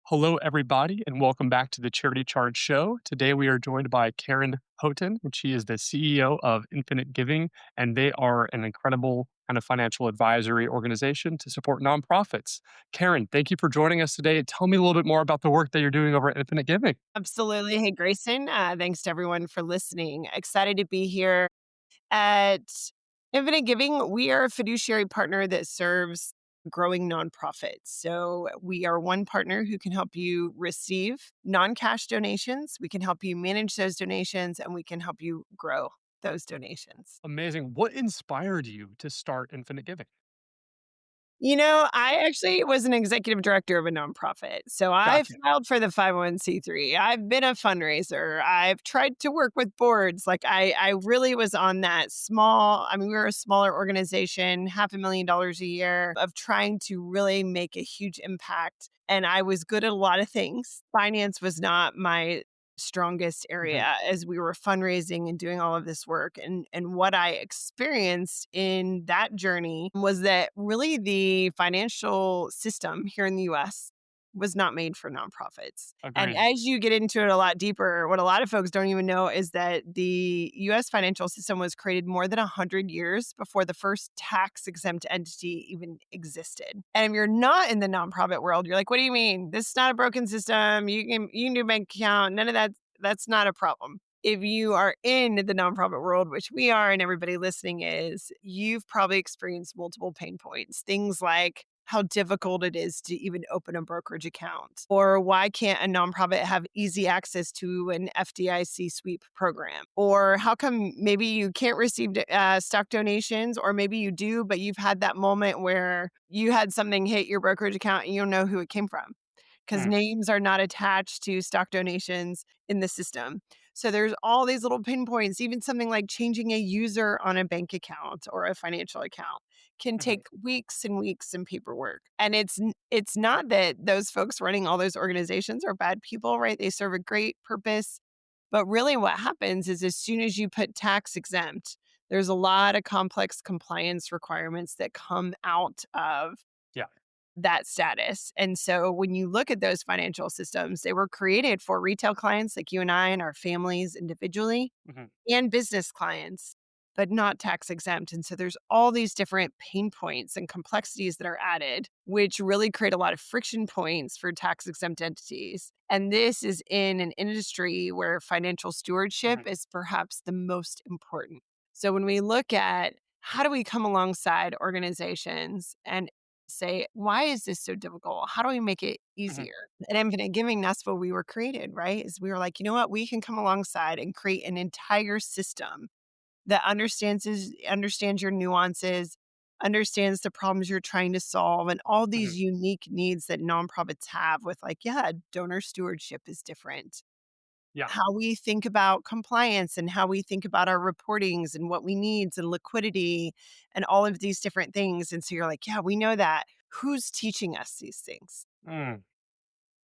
Hello, everybody, and welcome back to the Charity Charge Show. Today, we are joined by Karen Houghton, and she is the CEO of Infinite Giving, and they are an incredible kind of financial advisory organization to support nonprofits. Karen, thank you for joining us today. Tell me a little bit more about the work that you're doing over at Infinite Giving. Absolutely. Hey, Grayson. Thanks to everyone for listening. Excited to be here at Infinite Giving. We are a fiduciary partner that serves growing nonprofits. So we are one partner who can help you receive non cash donations. We can help you manage those donations and we can help you grow those donations. Amazing. What inspired you to start Infinite Giving? I actually was an executive director of a nonprofit. So I Gotcha. filed for the 501(c)(3). I've been a fundraiser. I've tried to work with boards. I really was on that we were a smaller organization, $500,000 a year of trying to really make a huge impact. And I was good at a lot of things. Finance was not my strongest Mhm. area as we were fundraising and doing all of this work. And what I experienced in that journey was that really the financial system here in the US was not made for nonprofits. And Agreed. as you get into it a lot deeper, what a lot of folks don't even know is that the US financial system was created more than 100 years before the first tax exempt entity even existed. And if you're not in the nonprofit world, you're like, what do you mean? This is not a broken system. You can do a bank account. None of that's not a problem. If you are in the nonprofit world, which we are, and everybody listening is, you've probably experienced multiple pain points. Things like how difficult it is to even open a brokerage account, or why can't a nonprofit have easy access to an FDIC sweep program, or how come maybe you can't receive stock donations, or maybe you do, but you've had that moment where you had something hit your brokerage account and you don't know who it came from because Mm, names are not attached to stock donations in the system. So there's all these little pinpoints, even something like changing a user on a bank account or a financial account can mhm, take weeks and weeks in paperwork. And it's not that those folks running all those organizations are bad people, right? They serve a great purpose. But really what happens is as soon as you put tax exempt, there's a lot of complex compliance requirements that come out of yeah. that status. And so when you look at those financial systems, they were created for retail clients like you and I and our families individually Mhm, and business clients, but not tax exempt. And so there's all these different pain points and complexities that are added, which really create a lot of friction points for tax exempt entities. And this is in an industry where financial stewardship mhm, is perhaps the most important. So when we look at how do we come alongside organizations and say, why is this so difficult? How do we make it mhm. easier? At Infinite Giving, that's what we were created, right? Is we were like, you know what? We can come alongside and create an entire system that understands your nuances, understands the problems you're trying to solve, and all Mhm. these unique needs that nonprofits have with like, yeah, donor stewardship is different. Yeah. How we think about compliance and how we think about our reportings and what we needs and liquidity and all of these different things. And so you're like, yeah, we know that. Who's teaching us these things? Mm,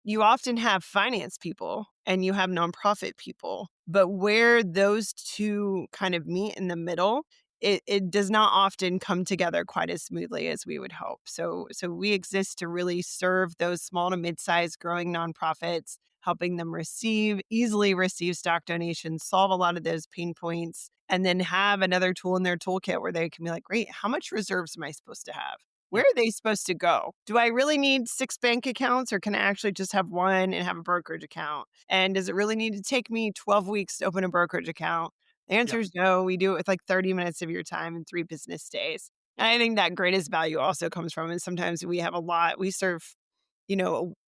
You often have finance people and you have nonprofit people, but where those two kind of meet in the middle, it does not often come together quite as smoothly as we would hope. So we exist to really serve those small to mid-sized growing nonprofits, helping them easily receive stock donations, solve a lot of those pain points, and then have another tool in their toolkit where they can be like, great, how much reserves am I supposed to have? Where mm, are they supposed to go? Do I really need 6 bank accounts or can I actually just have 1 and have a brokerage account? And does it really need to take me 12 weeks to open a brokerage account? The yeah. answer is no. We do it with like 30 minutes of your time in 3 business days. And I think that greatest value also comes from, and sometimes we serve,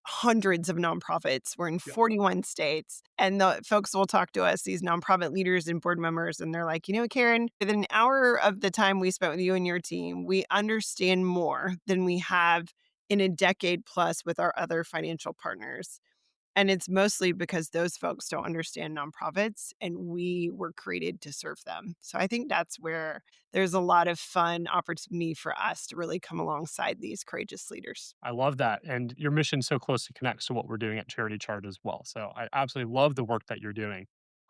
hundreds of nonprofits. We're in Yeah. 41 states. And the folks will talk to us, these nonprofit leaders and board members, and they're like, Karen, within an hour of the time we spent with you and your team, we understand more than we have in a decade plus with our other financial partners. And it's mostly because those folks don't understand nonprofits and we were created to serve them. So I think that's where there's a lot of fun opportunity for us to really come alongside these courageous leaders. I love that. And your mission so closely connects to what we're doing at Charity Charge as well. So I absolutely love the work that you're doing.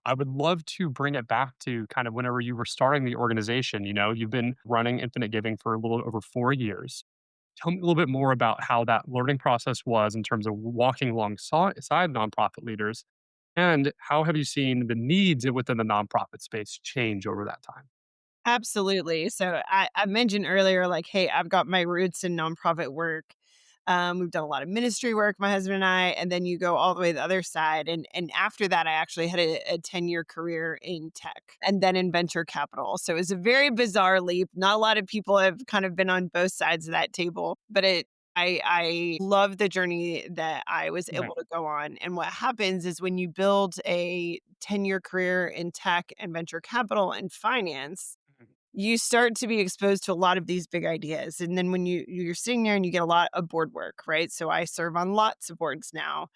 I would love to bring it back to kind of whenever you were starting the organization. You've been running Infinite Giving for a little over 4 years. Tell me a little bit more about how that learning process was in terms of walking alongside nonprofit leaders, and how have you seen the needs within the nonprofit space change over that time? Absolutely. So I mentioned earlier, like, hey, I've got my roots in nonprofit work. We've done a lot of ministry work, my husband and I, and then you go all the way to the other side. And after that, I actually had a 10-year career in tech and then in venture capital. So it was a very bizarre leap. Not a lot of people have kind of been on both sides of that table, but I love the journey that I was Right. able to go on. And what happens is when you build a 10-year career in tech and venture capital and finance, Mhm. you start to be exposed to a lot of these big ideas. And then when you're sitting there and you get a lot of board work, right? So I serve on lots of boards now.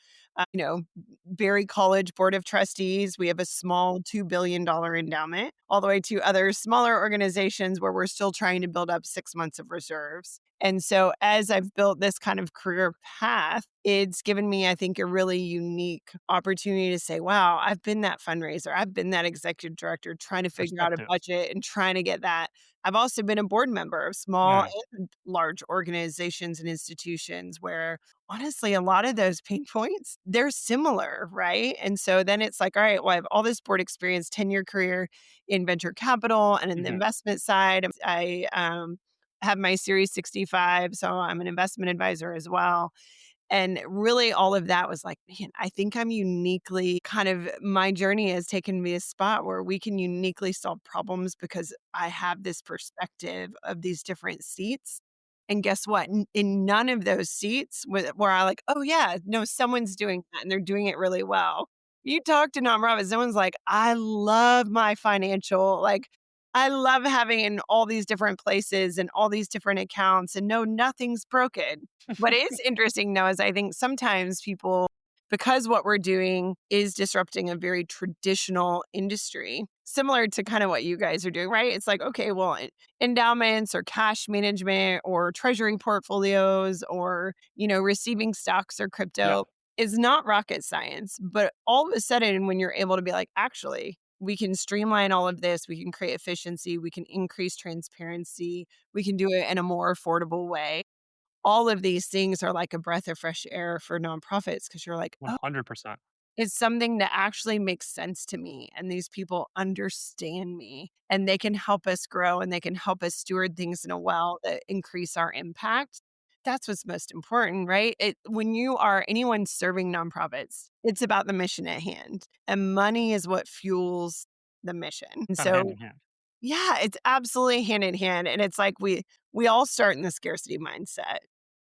Berry College Board of Trustees. We have a small $2 billion endowment, all the way to other smaller organizations where we're still trying to build up 6 months of reserves. And so, as I've built this kind of career path, it's given me, I think, a really unique opportunity to say, wow, I've been that fundraiser. I've been that executive director trying to figure out a Perspective. budget and trying to get that. I've also been a board member of small Nice. and large organizations and institutions where honestly, a lot of those pain points, they're similar, right? And so then it's like, all right, well, I have all this board experience, 10-year career in venture capital and in the Mhm. investment side. I have my Series 65, so I'm an investment advisor as well. And really, all of that was like, man, I think I'm uniquely kind of my journey has taken me a spot where we can uniquely solve problems because I have this perspective of these different seats. And guess what? In none of those seats where I like, oh, yeah, no, someone's doing that and they're doing it really well. You talk to nonprofits, someone's like, I love my financial, like, I love having in all these different places and all these different accounts and no, nothing's broken. What is interesting though is I think sometimes people, because what we're doing is disrupting a very traditional industry, similar to kind of what you guys are doing, right? It's like, okay, well, endowments or cash management or treasury portfolios or, receiving stocks or Yeah. crypto is not rocket science. But all of a sudden, when you're able to be like, actually, we can streamline all of this, we can create efficiency, we can increase transparency, we can do it in a more affordable way, all of these things are like a breath of fresh air for nonprofits because you're like, "Oh, 100%. it's something that actually makes sense to me, and these people understand me, and they can help us grow, and they can help us steward things in a well that increase our impact." That's what's most important, right? When you are anyone serving nonprofits, it's about the mission at hand, and money is what fuels the mission. And Kind of hand so in hand. yeah, it's absolutely hand in hand, and it's like we all start in the scarcity mindset,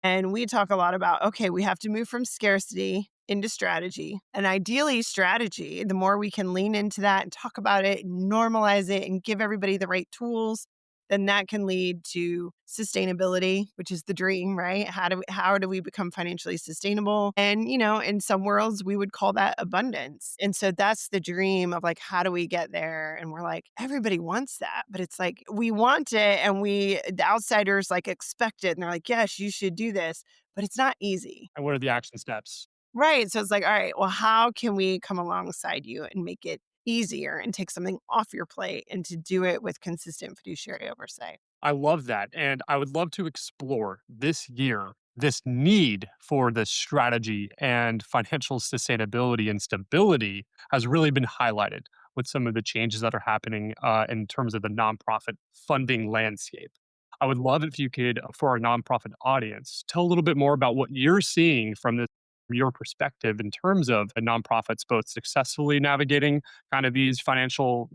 and we talk a lot about, okay, we have to move from scarcity into strategy, and ideally strategy, the more we can lean into that and talk about it, normalize it, and give everybody the right tools, then that can lead to sustainability, which is the dream, right? How do we become financially sustainable? And, in some worlds we would call that abundance. And so that's the dream of like how do we get there? And we're like everybody wants that, but it's like we want it and the outsiders like expect it and they're like, "Yes, you should do this." But it's not easy. And what are the action steps? Right. So it's like, all right, well, how can we come alongside you and make it easier and take something off your plate and to do it with consistent fiduciary oversight? I love that, and I would love to explore this year this need for this strategy and financial sustainability and stability has really been highlighted with some of the changes that are happening in terms of the nonprofit funding landscape. I would love if you could, for our nonprofit audience, tell a little bit more about what you're seeing from this, from your perspective in terms of the nonprofits both successfully navigating kind of these financial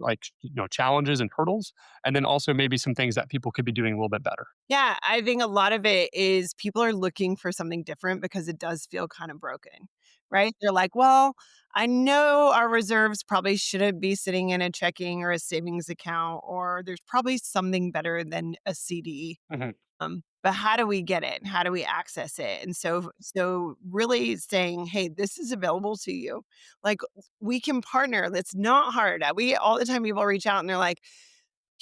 challenges and hurdles, and then also maybe some things that people could be doing a little bit better. Yeah, I think a lot of it is people are looking for something different because it does feel kind of broken, right? They're like, well, I know our reserves probably shouldn't be sitting in a checking or a savings account, or there's probably something better than a CD. Mhm. But how do we get it? How do we access it? And so really saying, hey, this is available to you. Like we can partner. That's not hard. We all the time people reach out and they're like,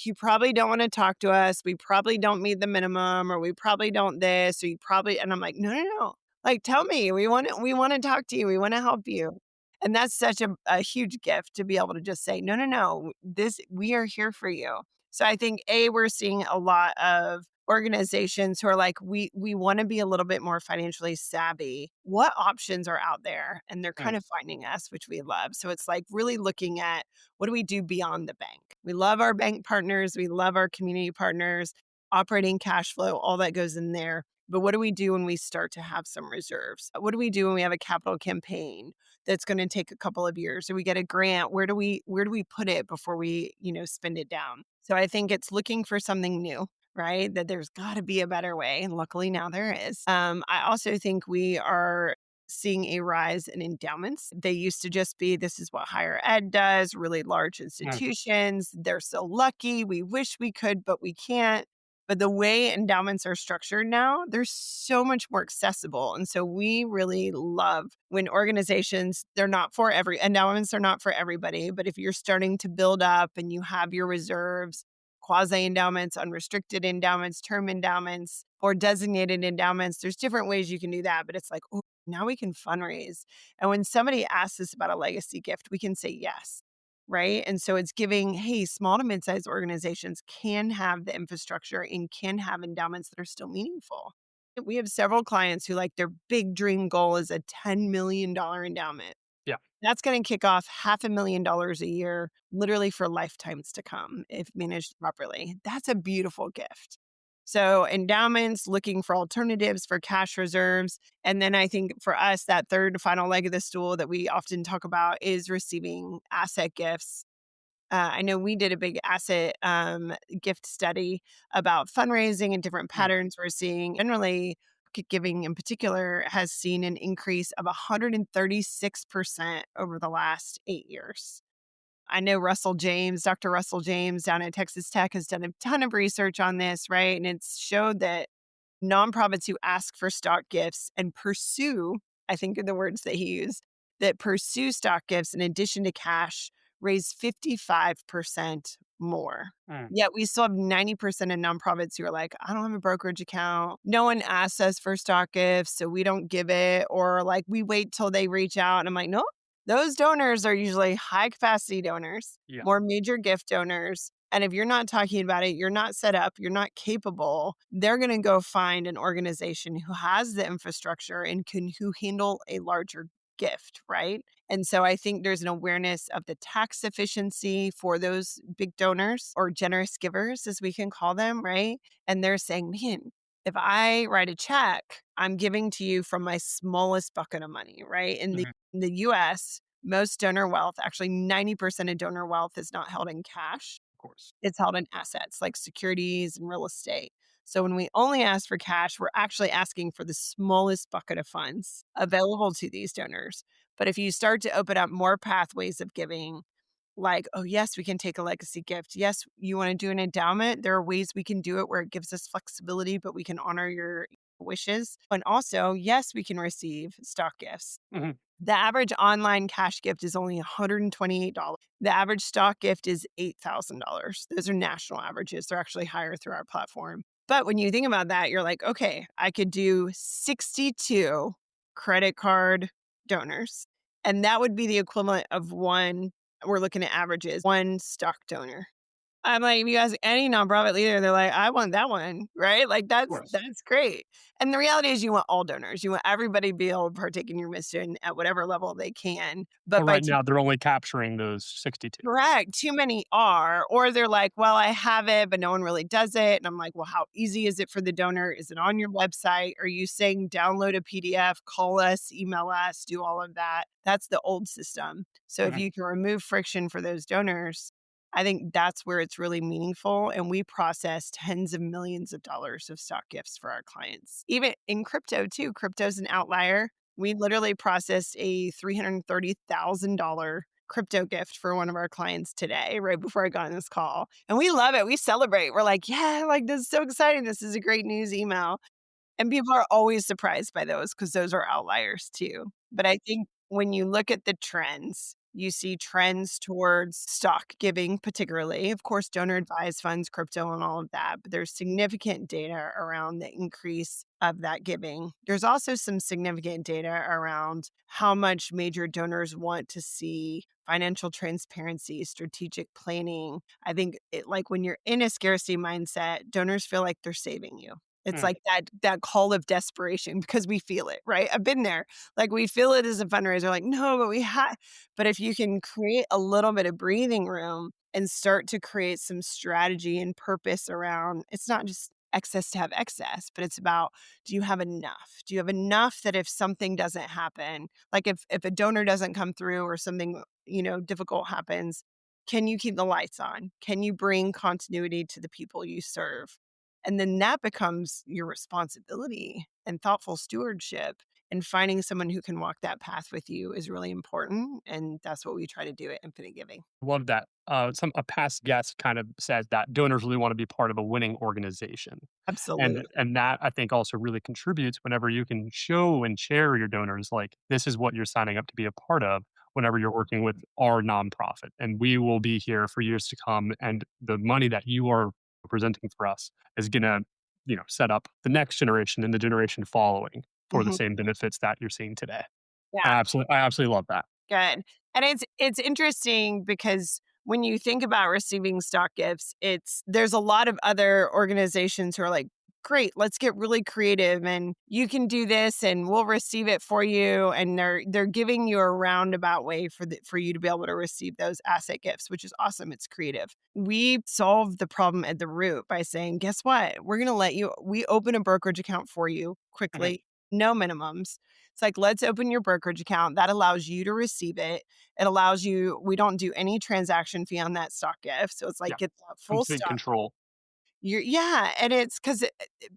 you probably don't wanna talk to us, we probably don't meet the minimum, or we probably don't this, or you probably and I'm like, "No, no, no. Like, tell me, we wanna talk to you, we wanna help you." And that's such a huge gift to be able to just say, "No, no, no, this we are here for you." So I think, A, we're seeing a lot of organizations who are like, we want to be a little bit more financially savvy. What options are out there? And they're Mm, kind of finding us, which we love. So it's like really looking at what do we do beyond the bank? We love our bank partners, we love our community partners, operating cash flow, all that goes in there. But what do we do when we start to have some reserves? What do we do when we have a capital campaign that's going to take a couple of years or we get a grant? Where do we put it before we, spend it down? So I think it's looking for something new, right? That there's got to be a better way. And luckily now there is. I also think we are seeing a rise in endowments. They used to just be this is what higher ed does, really large mm, institutions. They're so lucky. We wish we could, but we can't. But the way endowments are structured now, they're so much more accessible. And so we really love when organizations, endowments are not for everybody. But if you're starting to build up and you have your reserves, quasi endowments, unrestricted endowments, term endowments, or designated endowments, there's different ways you can do that. But it's like, oh, now we can fundraise. And when somebody asks us about a legacy gift, we can say yes. Right. And so it's giving, hey, small to mid sized organizations can have the infrastructure and can have endowments that are still meaningful. We have several clients who like their big dream goal is a $10 million endowment. yeah. That's going to kick off $500,000 a year, literally for lifetimes to come if managed properly. That's a beautiful gift. So, endowments, looking for alternatives for cash reserves. And then I think for us, that third and final leg of the stool that we often talk about is receiving asset gifts. I know we did a big asset gift study about fundraising and different Mm, patterns we're seeing. Generally, giving in particular has seen an increase of 136% over the last 8 years. I know Dr. Russell James down at Texas Tech has done a ton of research on this, right? And it's showed that nonprofits who ask for stock gifts and pursue, I think are the words that he used, that pursue stock gifts in addition to cash raise 55% more. mm, Yet we still have 90% of nonprofits who are like, I don't have a brokerage account. No one asks us for stock gifts, so we don't give it. Or like we wait till they reach out. And I'm like, no, those donors are usually high capacity donors, yeah. more major gift donors. And if you're not talking about it, you're not set up, you're not capable, they're going to go find an organization who has the infrastructure and who handle a larger gift, right? And so I think there's an awareness of the tax efficiency for those big donors or generous givers, as we can call them, right? And they're saying, man, if I write a check, I'm giving to you from my smallest bucket of money, right? Mhm, In the US, most donor wealth, actually 90% of donor wealth is not held in cash. of course. It's held in assets like securities and real estate. So when we only ask for cash, we're actually asking for the smallest bucket of funds available to these donors. But if you start to open up more pathways of giving, like, oh, yes, we can take a legacy gift. Yes, you want to do an endowment. There are ways we can do it where it gives us flexibility, but we can honor your wishes. And also, yes, we can receive stock gifts. Mhm, The average online cash gift is only $128. The average stock gift is $8,000. Those are national averages. They're actually higher through our platform. But when you think about that, you're like, okay, I could do 62 credit card donors. And that would be the equivalent of one, we're looking at averages, one stock donor. I'm like, if you ask any nonprofit leader, they're like, "I want that one," right? Like, of course. that's great. And the reality is you want all donors. You want everybody to be able to partake in your mission at whatever level they can. But But by right now, they're only capturing those 62. correct. Too many are, or they're like, well, I have it, but no one really does it. And I'm like, well, how easy is it for the donor? Is it on your website? Are you saying download a PDF, call us, email us, do all of that? That's the old system. So if Mhm, you can remove friction for those donors, I think that's where it's really meaningful. And we process tens of millions of dollars of stock gifts for our clients. Even in crypto, too. Crypto's an outlier. We literally processed a $330,000 crypto gift for one of our clients today, right before I got on this call. And we love it. We celebrate. We're like, yeah, like this is so exciting. This is a great news email. And people are always surprised by those because those are outliers too. But I think when you look at the trends, you see trends towards stock giving, particularly. Of course, donor advised funds, crypto, and all of that. But there's significant data around the increase of that giving. There's also some significant data around how much major donors want to see financial transparency, strategic planning. I think like when you're in a scarcity mindset, donors feel like they're saving you. It's Mm, like that call of desperation because we feel it, right? I've been there. Like we feel it as a fundraiser, like, no, but we have. But if you can create a little bit of breathing room and start to create some strategy and purpose around, it's not just excess to have excess, but it's about, do you have enough? Do you have enough that if something doesn't happen, like if a donor doesn't come through or something, difficult happens, can you keep the lights on? Can you bring continuity to the people you serve? And then that becomes your responsibility, and thoughtful stewardship and finding someone who can walk that path with you is really important. And that's what we try to do at Infinite Giving. love that. A past guest kind of said that donors really want to be part of a winning organization. And Absolutely. that I think also really contributes whenever you can show and share your donors, like, this is what you're signing up to be a part of whenever you're working with our nonprofit. And we will be here for years to come. And the money that you are presenting for us is gonna, set up the next generation and the generation following for the Mhm. same benefits that you're seeing today. Yeah. I absolutely love that. Good. And it's interesting because when you think about receiving stock gifts, there's a lot of other organizations who are like, "Great, let's get really creative and you can do this and we'll receive it for you." And they're giving you a roundabout way for you to be able to receive those asset gifts, which is awesome. It's creative. We solve the problem at the root by saying, "Guess what? We're going to we open a brokerage account for you Mhm. quickly, no minimums. It's like, let's open your brokerage account. That allows you to receive it. It allows you, we don't do any transaction fee on that stock gift. So it's Yeah. like, it's a full Complete stock. control. Yeah. And it's because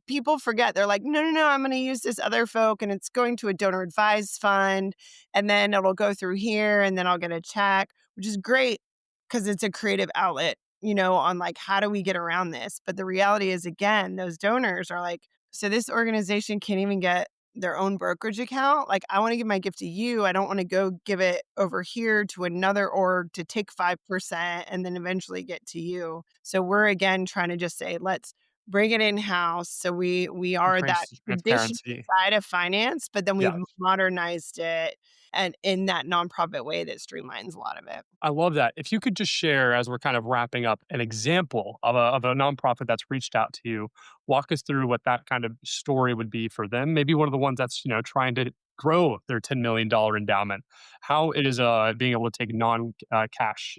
people forget. They're like, no, no, no, I'm going to use this other folk and it's going to a donor advised fund. And then it'll go through here and then I'll get a check, which is great because it's a creative outlet, on like, how do we get around this? But the reality is, again, those donors are like, so this organization can't even get their own brokerage account. Like, I want to give my gift to you. I don't want to go give it over here to another org to take 5% and then eventually get to you. So we're again trying to just say, let's bring it in house. So we are that traditional Transparency. side of finance, but then we've Yes. modernized it and in that nonprofit way that streamlines a lot of it. I love that. If you could just share, as we're kind of wrapping up, an example of a nonprofit that's reached out to you, walk us through what that kind of story would be for them. Maybe one of the ones that's trying to grow their $10 million endowment. How it is being able to take non cash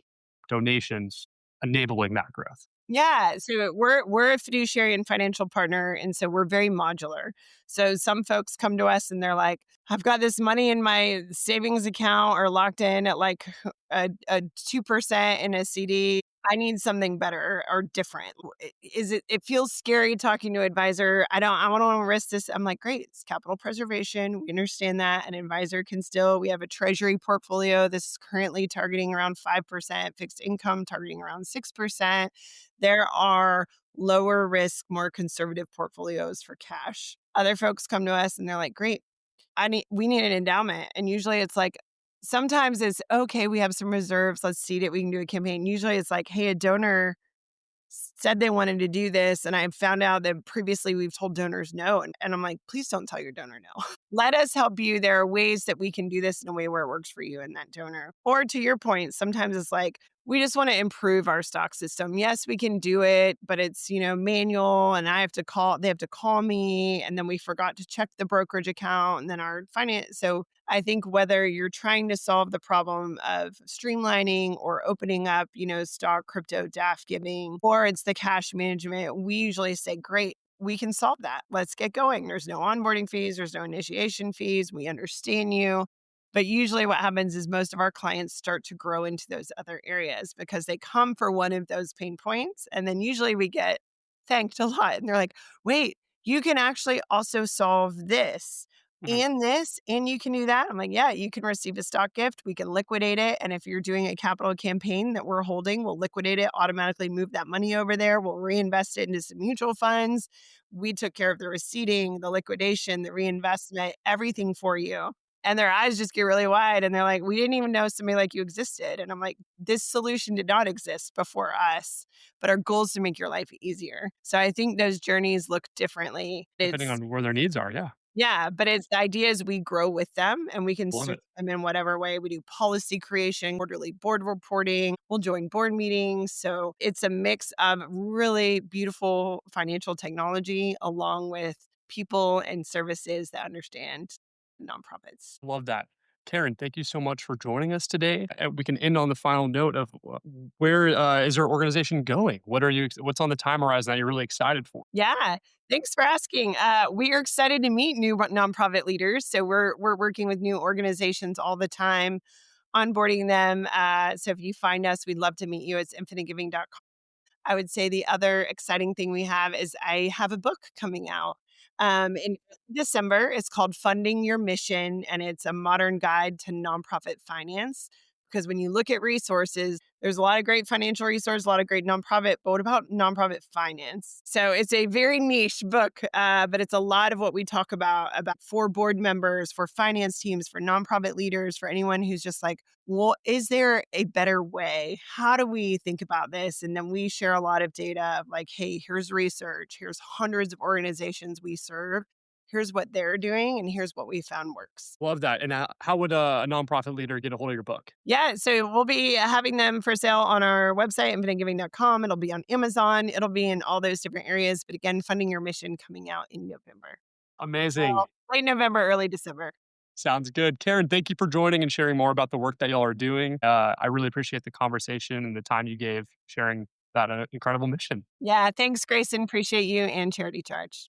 donations, enabling that growth. Yeah, so we're a fiduciary and financial partner, and so we're very modular. So some folks come to us and they're like, "I've got this money in my savings account or locked in at like a 2% in a CD. I need something better or different. Is it? It feels scary talking to an advisor. I don't want to risk this." I'm like, "Great, it's capital preservation. We understand that an advisor can still. We have a treasury portfolio that's currently targeting around 5%, fixed income targeting around 6%. There are lower risk, more conservative portfolios for cash. Other folks come to us and they're like, "Great, we need an endowment." And usually it's like, sometimes it's okay, we have some reserves, let's seed it, we can do a campaign. Usually it's like, hey, a donor said they wanted to do this. And I found out that previously we've told donors no. And I'm like, please don't tell your donor no. Let us help you. There are ways that we can do this in a way where it works for you and that donor. Or to your point, sometimes it's like, we just want to improve our stock system. Yes, we can do it, but it's, manual and they have to call me. And then we forgot to check the brokerage account and then our finance. So I think whether you're trying to solve the problem of streamlining or opening up, stock, crypto, DAF giving, or it's the cash management, we usually say, great, we can solve that. Let's get going. There's no onboarding fees, there's no initiation fees. We understand you. But usually what happens is most of our clients start to grow into those other areas because they come for one of those pain points. And then usually we get thanked a lot. And they're like, wait, you can actually also solve this Mhm. and this, and you can do that. I'm like, yeah, you can receive a stock gift. We can liquidate it. And if you're doing a capital campaign that we're holding, we'll liquidate it, automatically move that money over there. We'll reinvest it into some mutual funds. We took care of the receipting, the liquidation, the reinvestment, everything for you. And their eyes just get really wide. And they're like, we didn't even know somebody like you existed. And I'm like, this solution did not exist before us, but our goal is to make your life easier. So I think those journeys look differently. Depending It's on where their needs are. Yeah. Yeah, but it's the idea is we grow with them and we can Love serve it. them in whatever way. We do policy creation, quarterly board reporting, we'll join board meetings. So it's a mix of really beautiful financial technology along with people and services that understand nonprofits. Love that. Karen, thank you so much for joining us today. We can end on the final note of where is our organization going? What's on the time horizon that you're really excited for? Yeah, thanks for asking. We are excited to meet new nonprofit leaders. So we're working with new organizations all the time, onboarding them. So if you find us, we'd love to meet you. It's infinitegiving.com. I would say the other exciting thing we have is I have a book coming out in December. It's called Funding Your Mission, and it's a modern guide to nonprofit finance. Because when you look at resources, there's a lot of great financial resources, a lot of great nonprofit, but what about nonprofit finance? So it's a very niche book, but it's a lot of what we talk about for board members, for finance teams, for nonprofit leaders, for anyone who's just like, well, is there a better way? How do we think about this? And then we share a lot of data of like, hey, here's research, here's hundreds of organizations we serve, here's what they're doing, and here's what we found works. Love that. And how would a nonprofit leader get a hold of your book? Yeah, so we'll be having them for sale on our website, infinitegiving.com. It'll be on Amazon. It'll be in all those different areas. But again, Funding Your Mission coming out in November. Amazing. Well, late November, early December. Sounds good. Karen, thank you for joining and sharing more about the work that y'all are doing. I really appreciate the conversation and the time you gave sharing that incredible mission. Yeah, thanks, Grayson. Appreciate you and Charity Charge.